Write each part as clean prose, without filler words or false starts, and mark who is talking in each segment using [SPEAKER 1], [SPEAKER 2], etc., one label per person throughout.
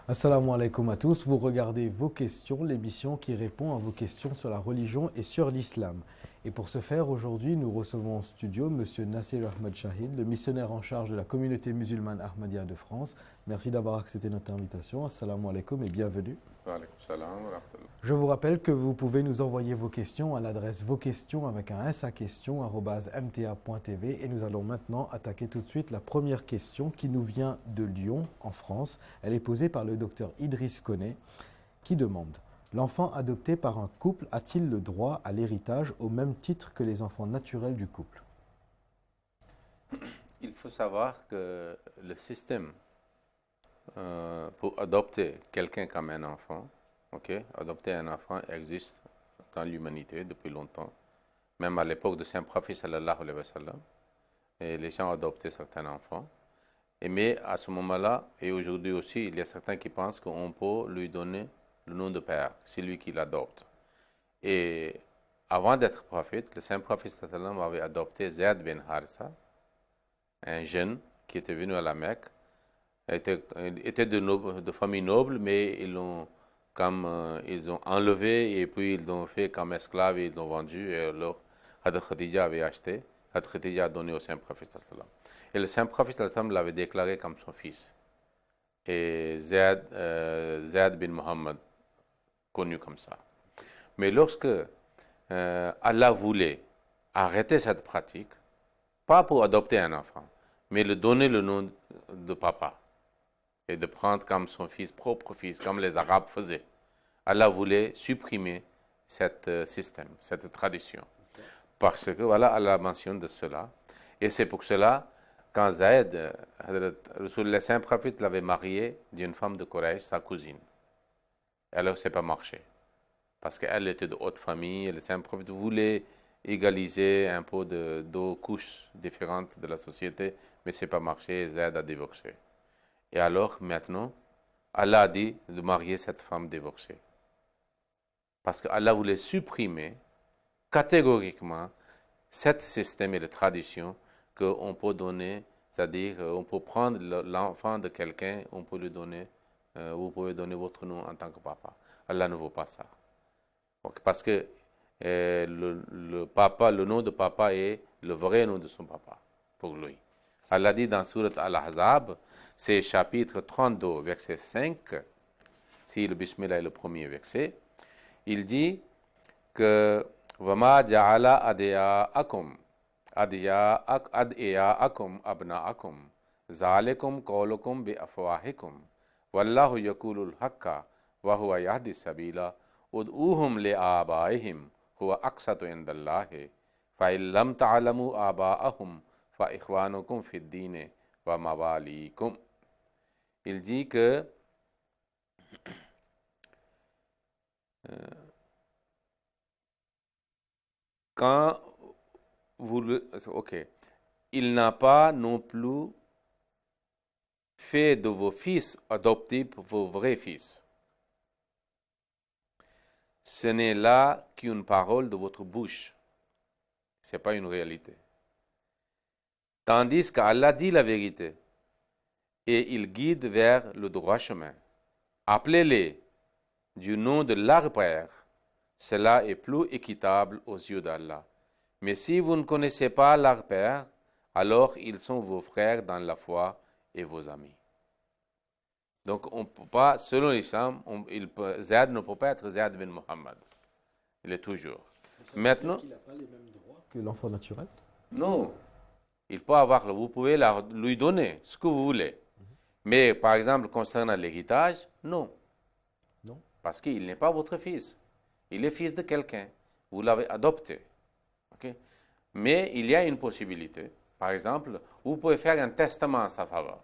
[SPEAKER 1] Assalamu alaikum à tous, vous regardez Vos questions, l'émission qui répond à vos questions sur la religion et sur l'islam. Et pour ce faire, aujourd'hui, nous recevons en studio M. Nasser Ahmed Shahid, le missionnaire en charge de la communauté musulmane Ahmadiyya de France. Merci d'avoir accepté notre invitation. Assalamu alaikum et bienvenue.
[SPEAKER 2] Wa alaykoum salam wa rahmatullah.
[SPEAKER 1] Je vous rappelle que vous pouvez nous envoyer vos questions à l'adresse vosquestions avec un s à question @mta.tv et nous allons maintenant attaquer tout de suite la première question qui nous vient de Lyon en France. Elle est posée par le docteur Idriss Koné qui demande: l'enfant adopté par un couple a-t-il le droit à l'héritage au même titre que les enfants naturels du couple?
[SPEAKER 2] Il faut savoir que le système pour adopter quelqu'un comme un enfant, adopter un enfant existe dans l'humanité depuis longtemps, même à l'époque de Saint-Prophète sallallahu alayhi wa sallam, et les gens adoptaient certains enfants. Mais à ce moment-là, et aujourd'hui aussi, il y a certains qui pensent qu'on peut lui donner le nom de père, c'est lui qui l'adopte. Et avant d'être prophète, le Saint-Prophète sallallahu alayhi wa sallam avait adopté Zayd bin Harisa, un jeune qui était venu à la Mecque, était de famille noble, mais ils l'ont ils ont enlevé et puis ils l'ont fait comme esclave et ils l'ont vendu. Et alors, Hadr Khadija avait acheté, Hadr Khadija a donné au Saint-Prophète sallallahu alayhi wa sallam. Et le Saint-Prophète sallallahu alayhi wa sallam l'avait déclaré comme son fils. Et Zayd bin Muhammad, connu comme ça. Mais lorsque Allah voulait arrêter cette pratique, pas pour adopter un enfant, mais le donner le nom de papa et de prendre comme son fils, propre fils, comme les Arabes faisaient. Allah voulait supprimer ce système, cette tradition. Parce que, voilà, Allah mentionne de cela. Et c'est pour cela, quand Zayd, le Saint-Prophète l'avait marié d'une femme de Quraysh, sa cousine. Alors, ça n'a pas marché. Parce qu'elle était de haute famille, et le Saint-Prophète voulait égaliser un peu de couches différentes de la société, mais ce n'a pas marché, et Zayd a divorcé. Et alors, maintenant, Allah a dit de marier cette femme divorcée. Parce qu'Allah voulait supprimer catégoriquement ce système et la tradition qu'on peut donner, c'est-à-dire on peut prendre l'enfant de quelqu'un, on peut lui donner, vous pouvez donner votre nom en tant que papa. Allah ne veut pas ça. Donc, parce que le nom de papa est le vrai nom de son papa, pour lui. Allah dit dans Surat Al-Ahzab, c'est chapitre 32, verset 5, si le Bismillah est le premier verset, il dit que وَمَا جَعَلَ أَدْعِيَاءَكُمْ أَبْنَاءَكُمْ ذَلِكُمْ قَوْلُكُمْ بِأَفْوَاهِكُمْ وَاللَّهُ يَقُولُ الْحَقَّ وَهُوَ يَهْدِي السَّبِيلَ ادْعُوهُمْ لِآبَائِهِمْ هُوَ أَقْسَطُ عِندَ اللَّهِ فَإِن لَّمْ تَعْلَمُوا آبَاءَهُمْ فَإِخْوَانُكُمْ فِي الدِّينِ وَمَوَالِيكُمْ. Il dit que quand il n'a pas non plus fait de vos fils adoptifs vos vrais fils. Ce n'est là qu'une parole de votre bouche. Ce n'est pas une réalité. Tandis qu'Allah dit la vérité et il guide vers le droit chemin. Appelez-les du nom de leur père. Cela est plus équitable aux yeux d'Allah. Mais si vous ne connaissez pas leur père, alors ils sont vos frères dans la foi et vos amis. Donc on ne peut pas, selon l'islam, Zayd ne peut pas être Zayd bin Muhammad. Il est toujours. Maintenant,
[SPEAKER 1] il n'a pas les mêmes droits que l'enfant naturel?
[SPEAKER 2] non, il peut avoir, vous pouvez lui donner ce que vous voulez. Mais par exemple, concernant l'héritage, non.
[SPEAKER 1] Non.
[SPEAKER 2] Parce qu'il n'est pas votre fils. Il est fils de quelqu'un. Vous l'avez adopté. Okay? Mais il y a une possibilité. Par exemple, vous pouvez faire un testament en sa faveur.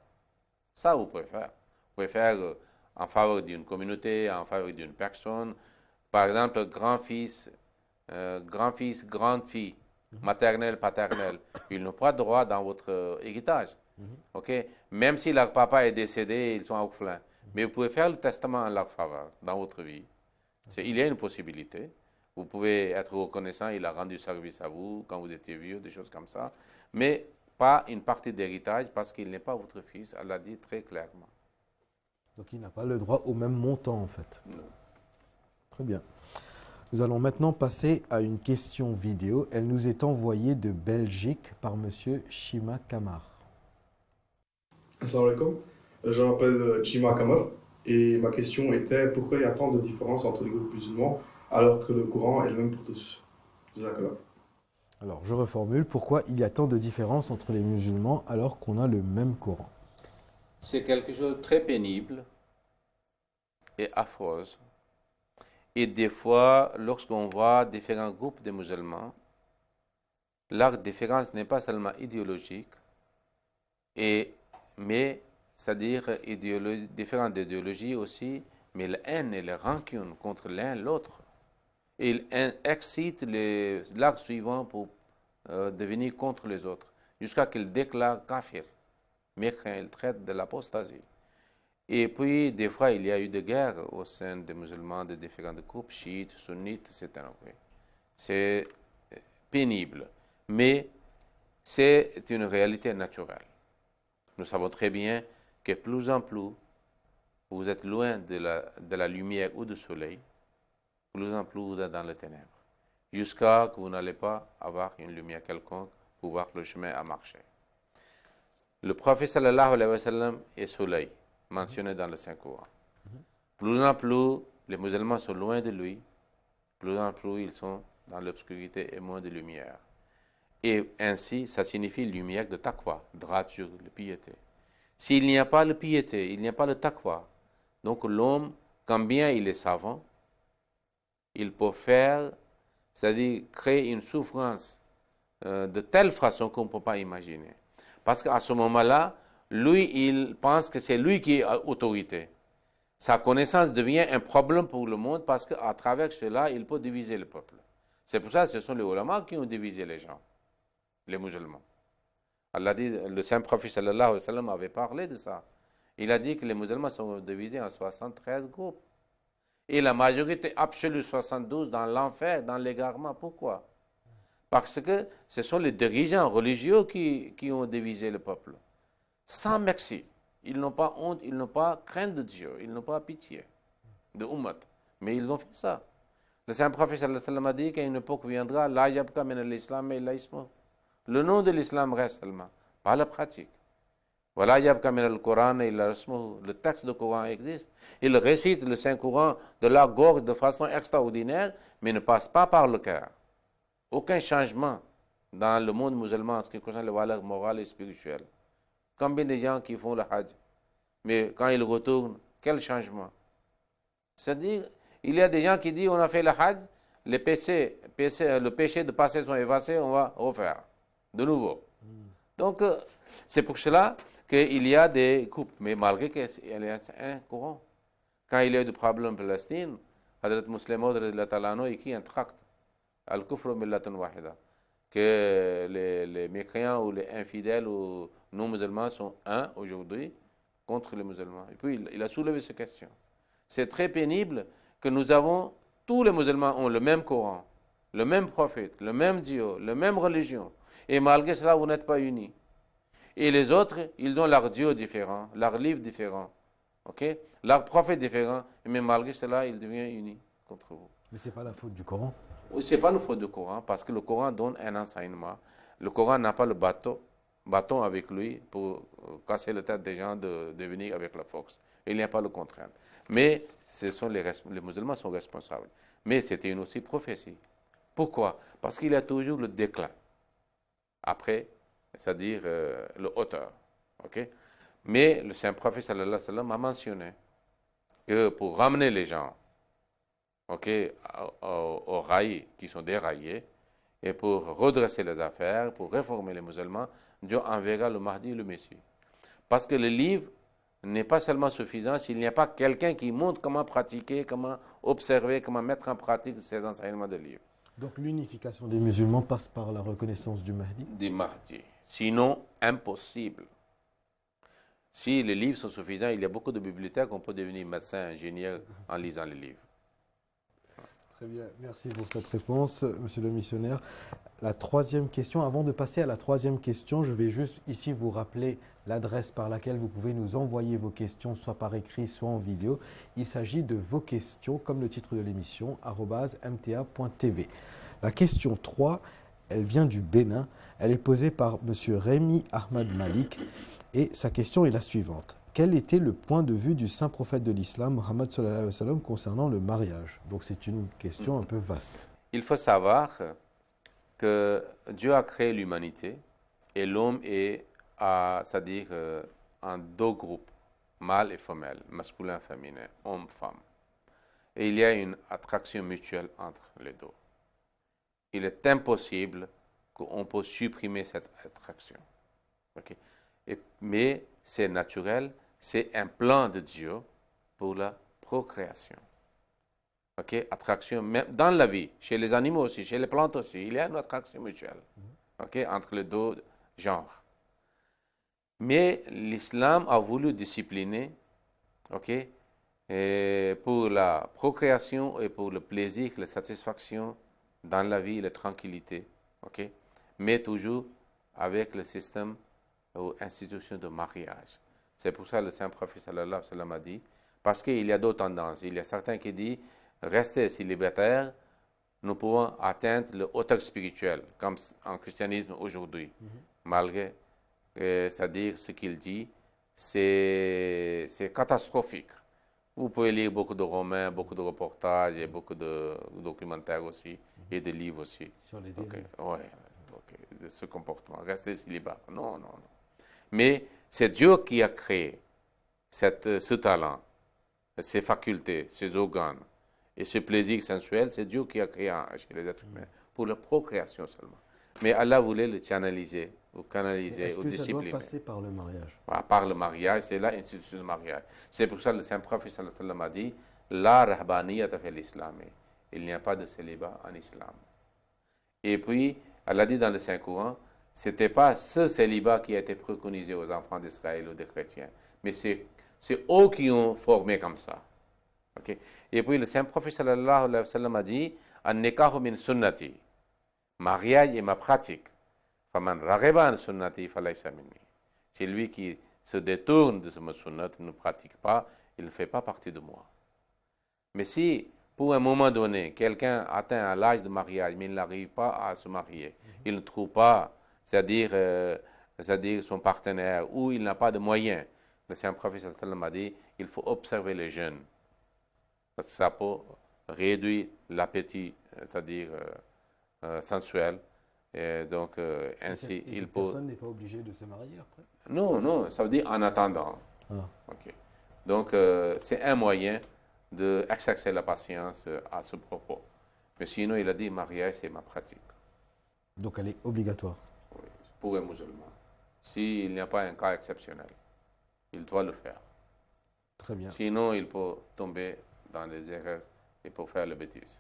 [SPEAKER 2] Ça, vous pouvez faire. Vous pouvez faire en faveur d'une communauté, en faveur d'une personne. Par exemple, grand-fils, grande-fille, maternelle, paternelle. Ils n'ont pas de droit dans votre héritage. Okay? Même si leur papa est décédé, ils sont orphelins. Mais vous pouvez faire le testament en leur faveur dans votre vie. Il y a une possibilité. Vous pouvez être reconnaissant, il a rendu service à vous quand vous étiez vieux, des choses comme ça. Mais pas une partie d'héritage parce qu'il n'est pas votre fils. Allah dit très clairement.
[SPEAKER 1] Donc il n'a pas le droit au même montant en fait.
[SPEAKER 2] Non.
[SPEAKER 1] Très bien. Nous allons maintenant passer à une question vidéo. Elle nous est envoyée de Belgique par monsieur Shima Kamar.
[SPEAKER 3] Assalamu alaikum. Je m'appelle Chima Kamar et ma question était pourquoi il y a tant de différences entre les groupes musulmans alors que le Coran est le même pour tous. Jazakallah.
[SPEAKER 1] Alors je reformule, pourquoi il y a tant de différences entre les musulmans alors qu'on a le même Coran?
[SPEAKER 2] C'est quelque chose de très pénible et affreuse. Et des fois, lorsqu'on voit différents groupes de musulmans, la différence n'est pas seulement idéologique, mais c'est-à-dire différentes idéologies aussi, mais la haine et la rancune contre l'un et l'autre. Il excite l'arc suivant pour devenir contre les autres, jusqu'à qu'il déclare kafir, mécréant, il traite de l'apostasie. Et puis, des fois, il y a eu des guerres au sein des musulmans de différents groupes, chiites, sunnites, etc. C'est pénible, mais c'est une réalité naturelle. Nous savons très bien que plus en plus, vous êtes loin de la lumière ou du soleil, plus en plus vous êtes dans les ténèbres, jusqu'à ce que vous n'allez pas avoir une lumière quelconque pour voir le chemin à marcher. Le prophète sallallahu alayhi wa sallam est soleil, mentionné dans le Saint-Coran. Plus en plus, les musulmans sont loin de lui, plus en plus ils sont dans l'obscurité et moins de lumière. Et ainsi, ça signifie lumière de taqwa, droiture, de piété. S'il n'y a pas de piété, il n'y a pas de taqwa. Donc l'homme, quand bien il est savant, il peut faire, c'est-à-dire créer une souffrance de telle façon qu'on ne peut pas imaginer. Parce qu'à ce moment-là, lui, il pense que c'est lui qui est autorité. Sa connaissance devient un problème pour le monde parce qu'à travers cela, il peut diviser le peuple. C'est pour ça que ce sont les ulama qui ont divisé les gens, les musulmans. Allah dit, le saint prophète sallallahu alayhi wa sallam avait parlé de ça. Il a dit que les musulmans sont divisés en 73 groupes. Et la majorité absolue, 72, dans l'enfer, dans l'égarement. Pourquoi? Parce que ce sont les dirigeants religieux qui ont divisé le peuple. Sans merci. Ils n'ont pas honte, ils n'ont pas crainte de Dieu, ils n'ont pas pitié de Ummat. Mais ils ont fait ça. Le saint prophète sallallahu alayhi wa sallam a dit qu'à une époque viendra, la yabka min al-islam et l'islam. Le nom de l'islam reste seulement, pas la pratique. Voilà, le texte du Coran existe. Il récite le Saint-Coran de la gorge de façon extraordinaire, mais ne passe pas par le cœur. Aucun changement dans le monde musulman en ce qui concerne les valeurs morales et spirituelles. Combien de gens qui font le hajj, mais quand ils retournent, quel changement? C'est-à-dire, il y a des gens qui disent on a fait le hajj, le péché de passé sont effacés, on va refaire de nouveau. Donc, c'est pour cela qu'il y a des groupes, mais malgré qu'il y a un courant. Quand il y a des problèmes en Palestine, Hadrat Muslim Maud écrit un tract, Al-Kufr Millatun Wahida, que les mécréants ou les infidèles ou non-musulmans sont un aujourd'hui contre les musulmans. Et puis, il a soulevé ces questions. C'est très pénible que nous avons, tous les musulmans ont le même Coran, le même prophète, le même Dieu, la même religion. Et malgré cela, vous n'êtes pas unis. Et les autres, ils ont leur Dieu différent, leur livre différent, leur prophète différent, mais malgré cela, ils deviennent unis contre vous.
[SPEAKER 1] Mais ce n'est pas la faute du Coran.
[SPEAKER 2] Ce n'est pas la faute du Coran, parce que le Coran donne un enseignement. Le Coran n'a pas le bâton avec lui pour casser la tête des gens de venir avec la force. Il n'y a pas de contrainte. Mais ce sont les musulmans sont responsables. Mais c'était une aussi prophétie. Pourquoi? Parce qu'il y a toujours le déclin. Après, c'est-à-dire le auteur. Mais le saint prophète sallallahu alayhi wa sallam a mentionné que pour ramener les gens aux rails qui sont déraillés et pour redresser les affaires, pour réformer les musulmans, Dieu enverra le Mahdi et le Messie. Parce que le livre n'est pas seulement suffisant s'il n'y a pas quelqu'un qui montre comment pratiquer, comment observer, comment mettre en pratique ces enseignements de livre.
[SPEAKER 1] Donc l'unification des musulmans passe par la reconnaissance du Mahdi?
[SPEAKER 2] Du Mahdi. Sinon, impossible. Si les livres sont suffisants, il y a beaucoup de bibliothèques, on peut devenir médecin, ingénieur en lisant les livres.
[SPEAKER 1] Très bien, merci pour cette réponse, monsieur le missionnaire. La troisième question, avant de passer à la troisième question, je vais juste ici vous rappeler l'adresse par laquelle vous pouvez nous envoyer vos questions, soit par écrit, soit en vidéo. Il s'agit de vos questions, comme le titre de l'émission, @mta.tv. La question 3, elle vient du Bénin. Elle est posée par monsieur Rémi Ahmad Malik et sa question est la suivante. Quel était le point de vue du saint prophète de l'islam, Mohammed sallallahu alayhi wa sallam, concernant le mariage? Donc c'est une question un peu vaste.
[SPEAKER 2] Il faut savoir que Dieu a créé l'humanité et l'homme est, c'est-à-dire en deux groupes, mâle et femelle, masculin et féminin, homme-femme. Et il y a une attraction mutuelle entre les deux. Il est impossible qu'on puisse supprimer cette attraction. Okay? Mais c'est naturel, c'est un plan de Dieu pour la procréation. Okay? Attraction, même dans la vie, chez les animaux aussi, chez les plantes aussi, il y a une attraction mutuelle okay? Entre les deux genres. Mais l'islam a voulu discipliner okay? Et pour la procréation et pour le plaisir, la satisfaction dans la vie, la tranquillité, okay? Mais toujours avec le système ou institution de mariage. C'est pour ça que le Saint-Prophète sallallahu alayhi wa sallam a dit, parce qu'il y a d'autres tendances. Il y a certains qui disent, restez célibataire, nous pouvons atteindre le hauteur spirituel, comme en christianisme aujourd'hui. Malgré, c'est-à-dire ce qu'il dit, c'est catastrophique. Vous pouvez lire beaucoup de romans, beaucoup de reportages, et beaucoup de documentaires aussi, et de livres aussi.
[SPEAKER 1] Sur les dérives.
[SPEAKER 2] Ouais, de ce comportement. Rester célibataire. Non, non, non. Mais c'est Dieu qui a créé ce talent, ces facultés, ces organes et ce plaisir sensuel. C'est Dieu qui a créé chez les êtres humains pour la procréation seulement. Mais Allah voulait le canaliser, ou canaliser, ou discipliner.
[SPEAKER 1] Est-ce que ça doit passer par le mariage?
[SPEAKER 2] Par le mariage, c'est l'institution du mariage. C'est pour ça que le Saint-Prophète sallallahu alayhi wa sallam a dit La rahbaniyata fil islam. Il n'y a pas de célibat en islam. Et puis, Allah dit dans le Saint-Coran, ce n'était pas ce célibat qui a été préconisé aux enfants d'Israël ou des chrétiens, mais c'est eux qui ont formé comme ça. Okay? Et puis le Saint-Prophète sallallahu alayhi wa sallam a dit An-nikahu min sunnati. Mariage est ma pratique. Faman raghiba an sunnati falaysa minni. C'est lui qui se détourne de ce sunnat, ne pratique pas, il ne fait pas partie de moi. Mais si, pour un moment donné, quelqu'un atteint à l'âge de mariage, mais il n'arrive pas à se marier, il ne trouve pas, c'est-à-dire son partenaire, ou il n'a pas de moyens, le Saint-Prophète sallallahu alayhi wa sallam a dit, il faut observer les jeunes, parce que ça peut réduire l'appétit, c'est-à-dire sensuel, et donc ainsi il peut...
[SPEAKER 1] Personne n'est pas obligé de se marier après?
[SPEAKER 2] Non, non, ça veut dire en attendant. Okay. Donc c'est un moyen d'exercer la patience à ce propos. Mais sinon, il a dit, mariage, c'est ma pratique.
[SPEAKER 1] Donc elle est obligatoire?
[SPEAKER 2] Oui, pour un musulman. S'il n'y a pas un cas exceptionnel, il doit le faire.
[SPEAKER 1] Très bien.
[SPEAKER 2] Sinon, il peut tomber dans les erreurs et pour faire la bêtise.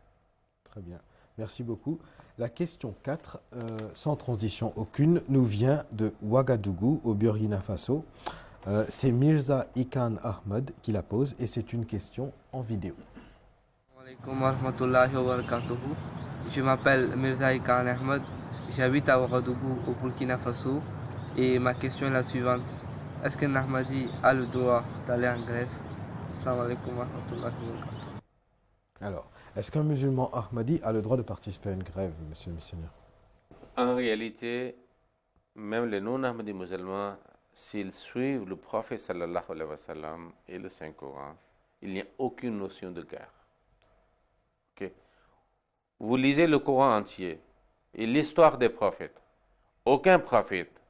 [SPEAKER 1] Très bien. Merci beaucoup. La question 4, sans transition aucune, nous vient de Ouagadougou, au Burkina Faso. C'est Mirza Ikan Ahmed qui la pose et c'est une question en vidéo.
[SPEAKER 4] Assalamu alaikum wa rahmatullahi wa barakatuhu. Je m'appelle Mirza Ikan Ahmed, j'habite à Ouagadougou au Burkina Faso et ma question est la suivante. Est-ce qu'un Ahmadi a le droit d'aller en grève? Assalamu alaikum wa rahmatullahi wa barakatuhu.
[SPEAKER 1] Alors, est-ce qu'un musulman Ahmadi a le droit de participer à une grève, monsieur le missionnaire?
[SPEAKER 2] En réalité, même les non-Ahmadis musulmans, s'ils suivent le prophète sallallahu alayhi wa sallam et le Saint-Coran, il n'y a aucune notion de guerre. Okay? Vous lisez le Coran entier et l'histoire des prophètes. Aucun prophète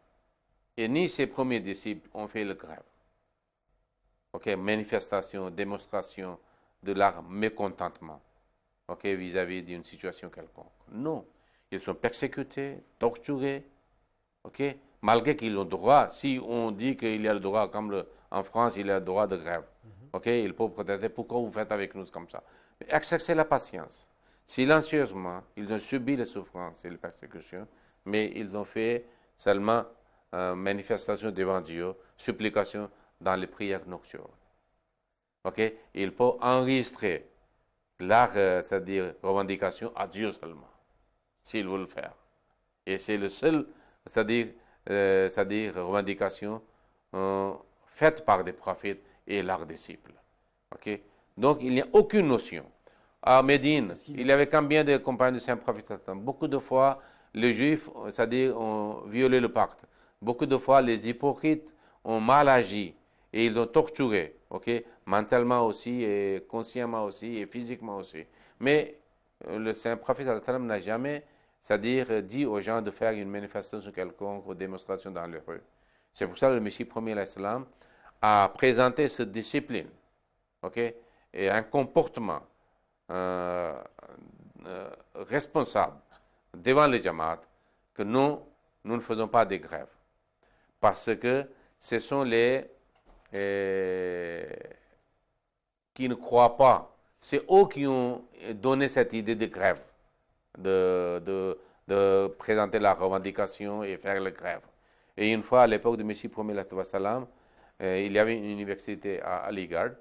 [SPEAKER 2] et ni ses premiers disciples ont fait la grève. Okay? Manifestation, démonstration de leur mécontentement vis-à-vis d'une situation quelconque. Non. Ils sont persécutés, torturés, malgré qu'ils ont le droit, si on dit qu'il y a le droit, comme en France, il y a le droit de grève, ils peuvent protester, pourquoi vous faites avec nous comme ça? Mais exercez la patience. Silencieusement, ils ont subi les souffrances et les persécutions, mais ils ont fait seulement manifestation devant Dieu, supplication dans les prières nocturnes. Ils peuvent enregistrer leur c'est-à-dire revendication à Dieu seulement, s'ils veulent le faire. Et c'est le seul, c'est-à-dire revendication faite par des prophètes et leurs disciples. Okay? Donc, il n'y a aucune notion. À Médine, il y avait combien de compagnons du Saint-Prophète? Beaucoup de fois, les Juifs, c'est-à-dire, ont violé le pacte. Beaucoup de fois, les hypocrites ont mal agi et ils ont torturé, okay? Mentalement aussi, et consciemment aussi, et physiquement aussi. Mais le Saint-Prophète n'a jamais, c'est-à-dire, dit aux gens de faire une manifestation quelconque ou démonstration dans les rues. C'est pour ça que le Messie premier a présenté cette discipline, okay? Et un comportement responsable devant les Jamaat que nous ne faisons pas de grève. Parce que ce sont les qui ne croient pas. C'est eux qui ont donné cette idée de grève, de présenter la revendication et faire la grève. Et une fois, à l'époque de Messie premier il y avait une université à Aligarh,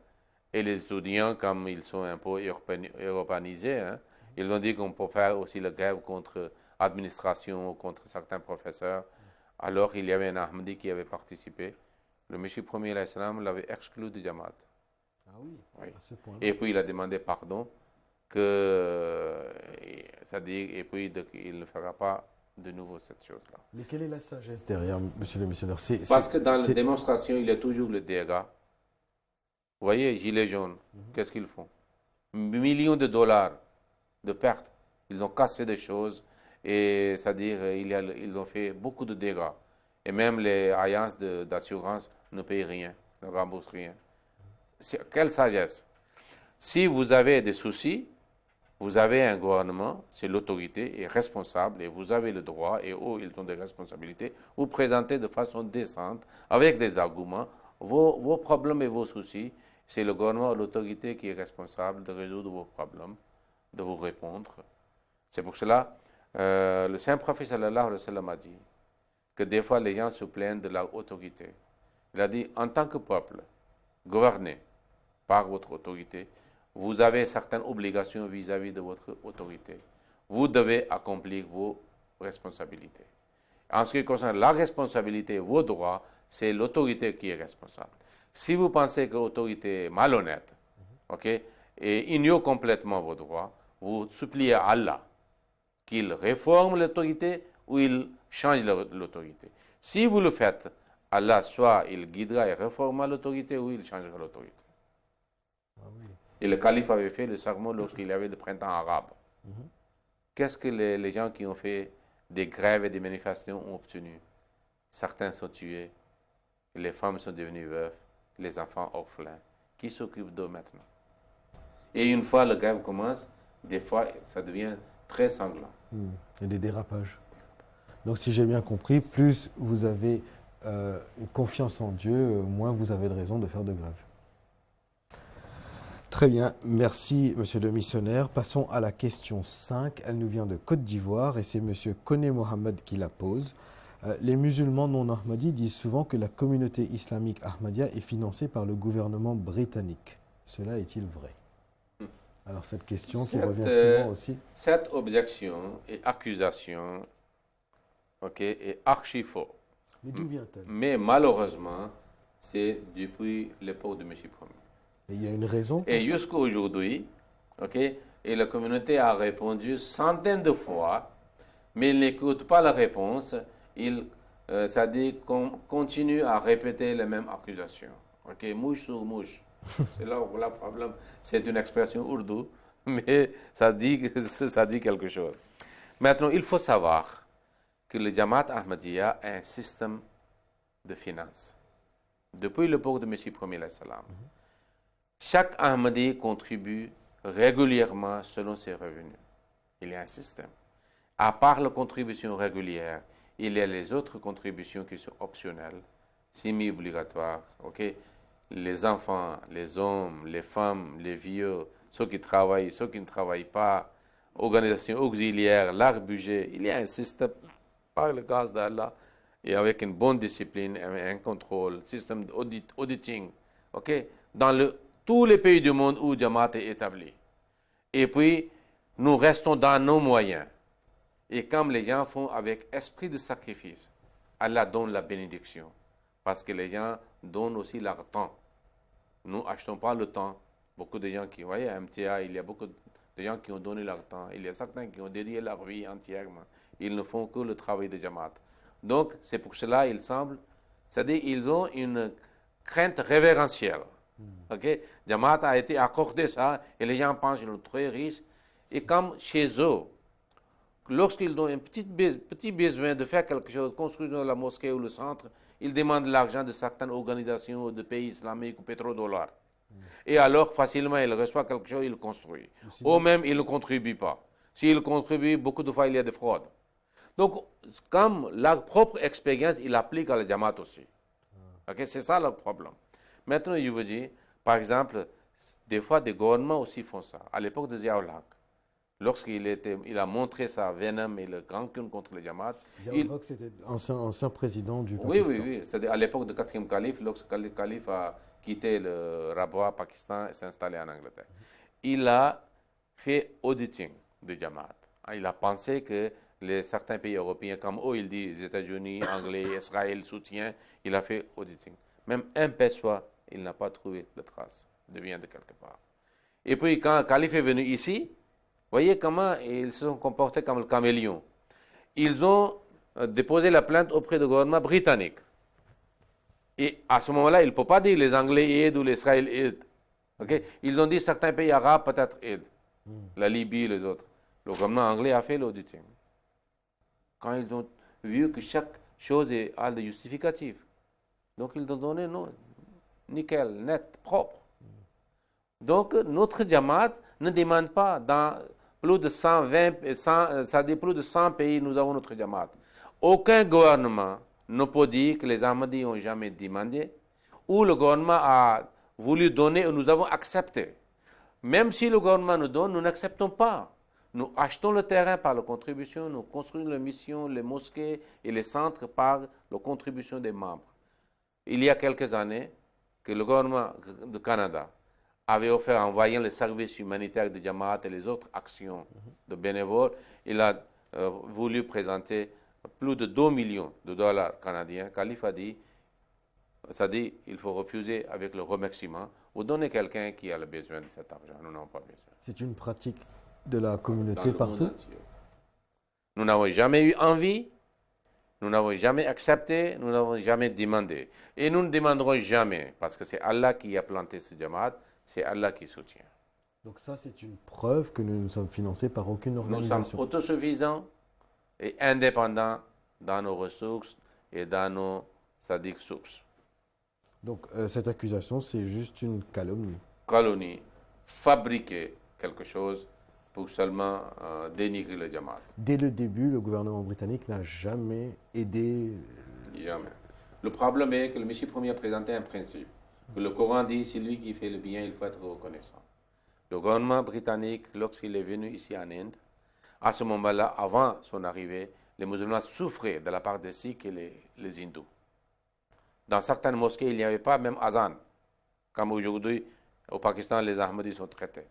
[SPEAKER 2] et les étudiants, comme ils sont un peu européanisés, hein, ils ont dit qu'on peut faire aussi la grève contre l'administration, contre certains professeurs. Alors, il y avait un Ahmadi qui avait participé. Le Messie premier l'avait exclu du Jamaat.
[SPEAKER 1] Ah oui,
[SPEAKER 2] oui.
[SPEAKER 1] À ce point-là.
[SPEAKER 2] Et puis, il a demandé pardon, c'est-à-dire, et puis il ne fera pas de nouveau cette chose-là.
[SPEAKER 1] Mais quelle est la sagesse derrière, monsieur le missionnaire?
[SPEAKER 2] Parce que dans la démonstration, il y a toujours le dégât. Vous voyez, Gilets jaunes, qu'est-ce qu'ils font? Millions de dollars de pertes. Ils ont cassé des choses et c'est-à-dire ils ont fait beaucoup de dégâts. Et même les agences d'assurance ne payent rien, ne remboursent rien. Quelle sagesse! Si vous avez des soucis, vous avez un gouvernement, c'est l'autorité, est responsable et vous avez le droit et eux, ils ont des responsabilités. Vous présentez de façon décente, avec des arguments, vos problèmes et vos soucis. C'est le gouvernement, l'autorité qui est responsable de résoudre vos problèmes, de vous répondre. C'est pour cela, le Saint-Prophète sallallahu alayhi wa sallam a dit que des fois les gens se plaignent de leur autorité. Il a dit, en tant que peuple, gouverné par votre autorité, vous avez certaines obligations vis-à-vis de votre autorité. Vous devez accomplir vos responsabilités. En ce qui concerne la responsabilité, vos droits, c'est l'autorité qui est responsable. Si vous pensez que l'autorité est malhonnête, okay, et ignore complètement vos droits, vous suppliez à Allah qu'il réforme l'autorité ou il change l'autorité. Si vous le faites, Allah soit il guidera et réformera l'autorité ou il changera l'autorité. Ah oui. Et le calife avait fait le sermon lorsqu'il y avait le printemps arabe. Qu'est-ce que les gens qui ont fait des grèves et des manifestations ont obtenu? Certains sont tués, les femmes sont devenues veuves, les enfants orphelins. Qui s'occupe d'eux maintenant? Et une fois la grève commence, des fois ça devient très sanglant.
[SPEAKER 1] Il y a des dérapages. Donc si j'ai bien compris, plus vous avez une confiance en Dieu, moins vous avez de raison de faire de grève. Très bien, merci monsieur le missionnaire. Passons à la question 5. Elle nous vient de Côte d'Ivoire et c'est monsieur Koné Mohamed qui la pose. Les musulmans non ahmadis disent souvent que la communauté islamique ahmadiyya est financée par le gouvernement britannique. Cela est-il vrai? Alors cette question qui revient souvent aussi.
[SPEAKER 2] Cette objection et accusation est archi faux.
[SPEAKER 1] Mais d'où vient-elle?
[SPEAKER 2] Mais malheureusement, c'est depuis l'époque de M. Ier.
[SPEAKER 1] Et il y a une raison?
[SPEAKER 2] Et jusqu'à aujourd'hui, et la communauté a répondu centaines de fois, mais il n'écoute pas la réponse. Il continue à répéter les mêmes accusations. Mouche sur mouche. C'est là où le problème. C'est une expression ourdou, mais ça dit quelque chose. Maintenant, il faut savoir que le Jamaat Ahmadiyya a un système de finances. Depuis l'époque de M. Ier, chaque Ahmadi contribue régulièrement selon ses revenus. Il y a un système. À part la contribution régulière, il y a les autres contributions qui sont optionnelles, semi-obligatoires. Les enfants, les hommes, les femmes, les vieux, ceux qui travaillent, ceux qui ne travaillent pas, organisations auxiliaires, leur budget. Il y a un système par la grâce d'Allah et avec une bonne discipline, un contrôle, système d'auditing. Dans tous les pays du monde où Jamaat est établi. Et puis, nous restons dans nos moyens. Et comme les gens font avec esprit de sacrifice, Allah donne la bénédiction. Parce que les gens donnent aussi leur temps. Nous n'achetons pas le temps. Beaucoup de gens qui, vous voyez, à MTA, il y a beaucoup de gens qui ont donné leur temps. Il y a certains qui ont dédié leur vie entièrement. Ils ne font que le travail de Jamaat. Donc, c'est pour cela, il semble, c'est-à-dire ils ont une crainte révérentielle. Okay? Jamaat a été accordé ça, et les gens pensent qu'ils sont très riches. Et comme chez eux, lorsqu'ils ont un petit besoin de faire quelque chose, construire la mosquée ou le centre, ils demandent l'argent de certaines organisations de pays islamiques ou pétrodollars. Et alors, facilement, ils reçoivent quelque chose, ils construisent. Ou même, ils ne contribuent pas. S'ils contribuent, beaucoup de fois, il y a des fraudes. Donc, comme leur propre expérience, ils l'appliquent à la Jamaat aussi. Okay? C'est ça le problème. Maintenant, je vous dis, par exemple, des fois, des gouvernements aussi font ça. À l'époque de Zia-ul-Haq, lorsqu'il a montré sa venom et le rancune contre les Jamaat.
[SPEAKER 1] Zia-ul-Haq, c'était ancien président du
[SPEAKER 2] Oui,
[SPEAKER 1] Pakistan.
[SPEAKER 2] oui. C'est à l'époque du 4e calife, lorsque le calife a quitté le Rabwa, Pakistan, et s'est installé en Angleterre. Il a fait auditing de Jamaat. Il a pensé que certains pays européens, comme eux, il dit les États-Unis, Anglais, Israël soutient, il a fait auditing. Même un Persois, il n'a pas trouvé de trace de bien de quelque part. Et puis, quand le calife est venu ici, voyez comment ils se sont comportés comme le caméléon. Ils ont déposé la plainte auprès du gouvernement britannique. Et à ce moment-là, il ne peut pas dire les Anglais aident ou l'Israël aident. Okay? Ils ont dit certains pays arabes peut-être aident. La Libye, les autres. Le gouvernement anglais a fait l'auditing. Quand ils ont vu que chaque chose a des justificatifs. Donc ils ont donné non, nickel, net, propre. Donc notre Jamaat ne demande pas dans plus de 100 pays, nous avons notre Jamaat. Aucun gouvernement ne peut dire que les Ahmadis n'ont jamais demandé, ou le gouvernement a voulu donner et nous avons accepté. Même si le gouvernement nous donne, nous n'acceptons pas. Nous achetons le terrain par la contribution, nous construisons les missions, les mosquées et les centres par la contribution des membres. Il y a quelques années, que le gouvernement du Canada avait offert, en voyant les services humanitaires de Jamaat et les autres actions de bénévoles, il a voulu présenter plus de 2 millions de dollars canadiens. Calife a dit, c'est-à-dire il faut refuser avec le remerciement ou donner quelqu'un qui a le besoin de cet argent. Nous n'avons pas besoin.
[SPEAKER 1] C'est une pratique de la communauté partout.
[SPEAKER 2] Nous n'avons jamais eu envie, nous n'avons jamais accepté, nous n'avons jamais demandé. Et nous ne demanderons jamais, parce que c'est Allah qui a planté ce Jamaat, c'est Allah qui soutient.
[SPEAKER 1] Donc ça, c'est une preuve que nous ne sommes financés par aucune organisation.
[SPEAKER 2] Nous sommes autosuffisants et indépendants dans nos ressources et dans nos sources.
[SPEAKER 1] Donc cette accusation, c'est juste une calomnie.
[SPEAKER 2] Calomnie, fabriquer quelque chose pour seulement dénigrer le Jamaat.
[SPEAKER 1] Dès le début, le gouvernement britannique n'a jamais aidé.
[SPEAKER 2] Jamais. Le problème est que le Messie premier a présenté un principe. Que le Coran dit, c'est lui qui fait le bien, il faut être reconnaissant. Le gouvernement britannique, lorsqu'il est venu ici en Inde, à ce moment-là, avant son arrivée, les musulmans souffraient de la part des Sikhs et les hindous. Dans certaines mosquées, il n'y avait pas même azan. Comme aujourd'hui, au Pakistan, les Ahmadis sont traités.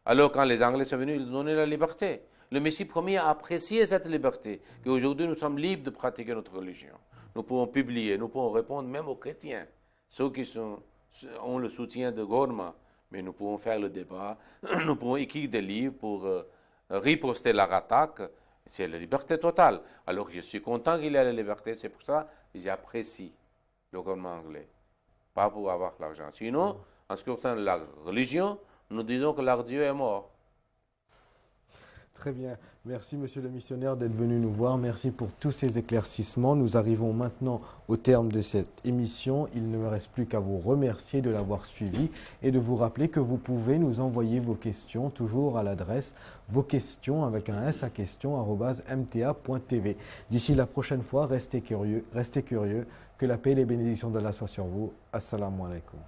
[SPEAKER 2] Alors, quand les Anglais sont venus, ils donnaient la liberté. Le Messie premier a apprécié cette liberté, qu'aujourd'hui nous sommes libres de pratiquer notre religion. Nous pouvons publier, nous pouvons répondre même aux chrétiens, ceux qui ont le soutien de gouvernement. Mais nous pouvons faire le débat, nous pouvons écrire des livres pour riposter leur attaque. C'est la liberté totale. Alors, je suis content qu'il y ait la liberté, c'est pour ça que j'apprécie le gouvernement anglais. Pas pour avoir l'argent. Sinon, en ce qui concerne la religion, nous disons que leur Dieu est mort.
[SPEAKER 1] Très bien. Merci, monsieur le missionnaire, d'être venu nous voir. Merci pour tous ces éclaircissements. Nous arrivons maintenant au terme de cette émission. Il ne me reste plus qu'à vous remercier de l'avoir suivi et de vous rappeler que vous pouvez nous envoyer vos questions toujours à l'adresse vos questions avec un S à question @mta.tv. D'ici la prochaine fois, restez curieux. Que la paix et les bénédictions d'Allah soient sur vous. Assalamu alaikum.